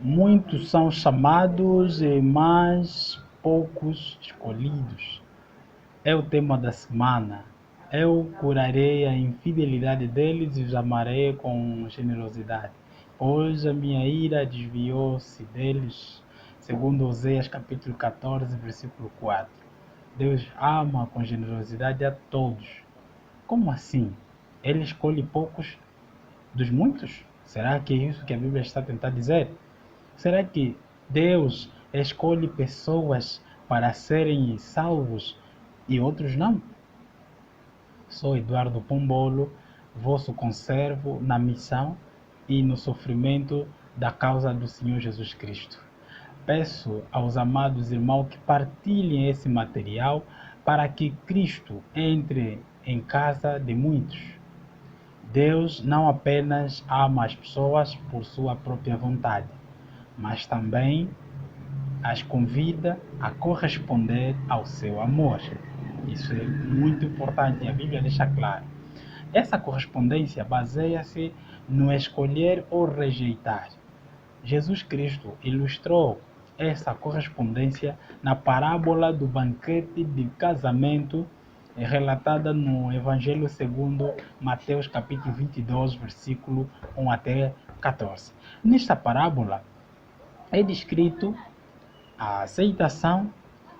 Muitos são chamados, mas poucos escolhidos. É o tema da semana. Eu curarei a infidelidade deles e os amarei com generosidade, pois a minha ira desviou-se deles. Segundo Oséias capítulo 14, versículo 4. Deus ama com generosidade a todos. Como assim? Ele escolhe poucos dos muitos? Será que é isso que a Bíblia está tentando dizer? Será que Deus escolhe pessoas para serem salvos e outros não? Sou Eduardo Pombolo, vosso conservo na missão e no sofrimento da causa do Senhor Jesus Cristo. Peço aos amados irmãos que partilhem esse material para que Cristo entre em casa de muitos. Deus não apenas ama as pessoas por sua própria vontade, mas também as convida a corresponder ao seu amor. Isso é muito importante e a Bíblia deixa claro. Essa correspondência baseia-se no escolher ou rejeitar. Jesus Cristo ilustrou essa correspondência na parábola do banquete de casamento relatada no Evangelho segundo Mateus capítulo 22, versículo 1 até 14. Nesta parábola é descrito a aceitação,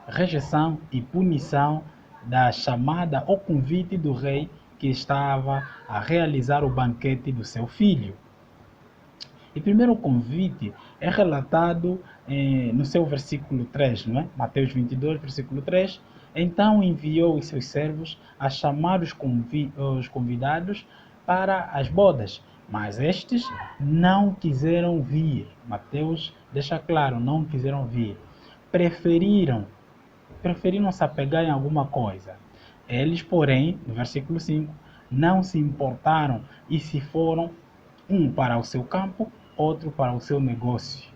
rejeição e punição da chamada ou convite do rei que estava a realizar o banquete do seu filho. E primeiro o convite é relatado no seu versículo 3, não é? Mateus 22, versículo 3. Então enviou os seus servos a chamar os convidados para as bodas, mas estes não quiseram vir. Mateus deixa claro, não quiseram vir. Preferiram se apegar em alguma coisa. Eles, porém, no versículo 5, não se importaram e se foram, um para o seu campo, outro para o seu negócio.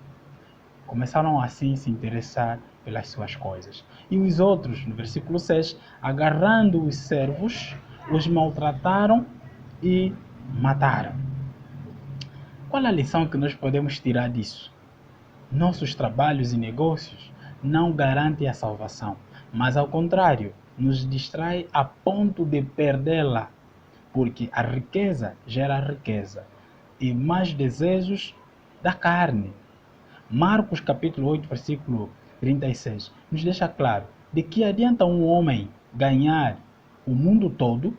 Começaram assim a se interessar pelas suas coisas. E os outros, no versículo 6, agarrando os servos, os maltrataram e mataram. Qual a lição que nós podemos tirar disso? Nossos trabalhos e negócios não garantem a salvação, mas ao contrário, nos distrai a ponto de perdê-la, porque a riqueza gera riqueza e mais desejos da carne. Marcos capítulo 8, versículo 36, nos deixa claro de que adianta um homem ganhar o mundo todo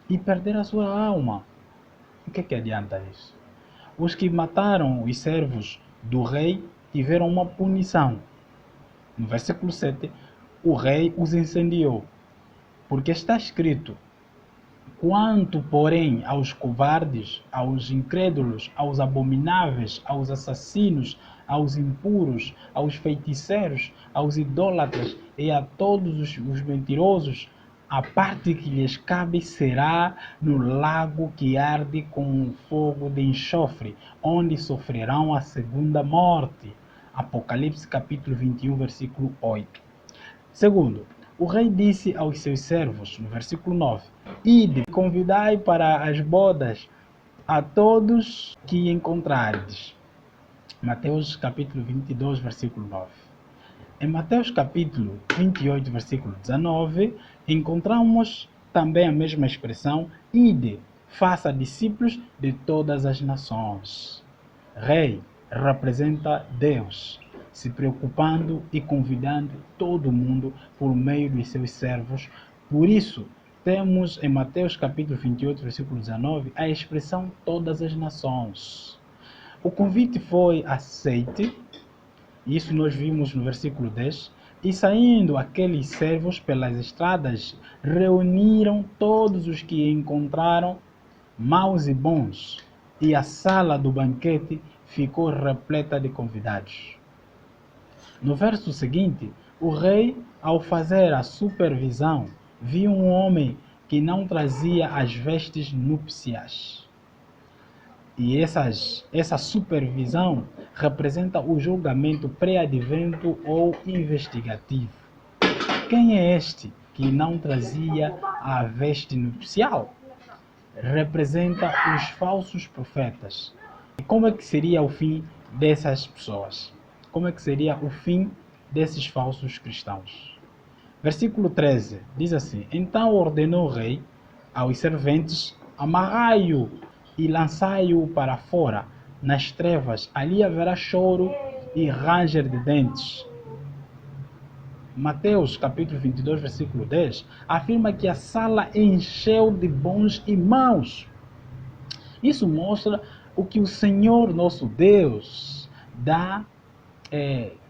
e perder a sua alma. O que adianta isso? Os que mataram os servos do rei tiveram uma punição. No versículo 7, o rei os incendiou, porque está escrito: quanto, porém, aos covardes, aos incrédulos, aos abomináveis, aos assassinos, aos impuros, aos feiticeiros, aos idólatras e a todos os mentirosos, a parte que lhes cabe será no lago que arde com fogo de enxofre, onde sofrerão a segunda morte. Apocalipse capítulo 21, versículo 8. Segundo, o rei disse aos seus servos, no versículo 9, ide, convidai para as bodas a todos que encontrardes. Mateus capítulo 22, versículo 9. Em Mateus capítulo 28, versículo 19, encontramos também a mesma expressão, ide, faça discípulos de todas as nações. Rei representa Deus, se preocupando e convidando todo mundo por meio dos seus servos. Por isso, temos em Mateus capítulo 28, versículo 19, a expressão todas as nações. O convite foi aceite, isso nós vimos no versículo 10, e saindo aqueles servos pelas estradas, reuniram todos os que encontraram, maus e bons, e a sala do banquete ficou repleta de convidados. No verso seguinte, o rei, ao fazer a supervisão, viu um homem que não trazia as vestes núpcias. E essa supervisão representa o julgamento pré-advento ou investigativo. Quem é este que não trazia a veste nupcial? Representa os falsos profetas. E como é que seria o fim dessas pessoas. Como é que seria o fim desses falsos cristãos? Versículo 13 diz assim: Então ordenou o rei aos serventes: amarrai-o e lançai-o para fora, nas trevas. Ali haverá choro e ranger de dentes. Mateus capítulo 22, versículo 10 afirma que a sala encheu de bons e maus. Isso mostra o que o Senhor nosso Deus dá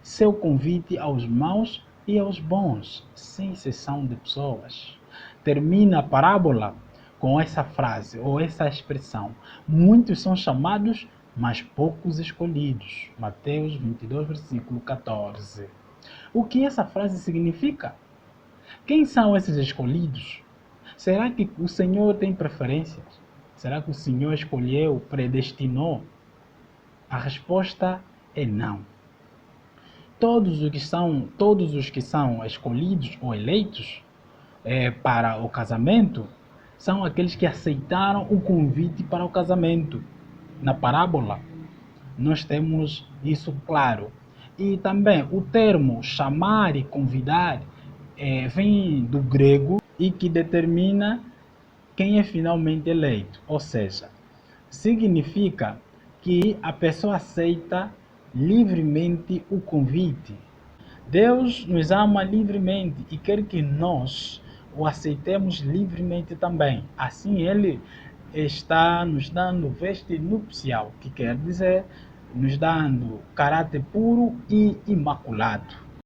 seu convite aos maus e aos bons, sem exceção de pessoas. Termina a parábola com essa frase ou essa expressão: muitos são chamados, mas poucos escolhidos. Mateus 22, versículo 14. O que essa frase significa? Quem são esses escolhidos? Será que o Senhor tem preferências? Será que o Senhor escolheu, predestinou? A resposta é não. Todos os que são escolhidos ou eleitos para o casamento são aqueles que aceitaram o convite para o casamento. Na parábola, nós temos isso claro. E também o termo chamar e convidar vem do grego e que determina quem é finalmente eleito. Ou seja, significa que a pessoa aceita livremente o convite. Deus nos ama livremente e quer que nós o aceitemos livremente também. Assim, Ele está nos dando veste nupcial, que quer dizer nos dando caráter puro e imaculado.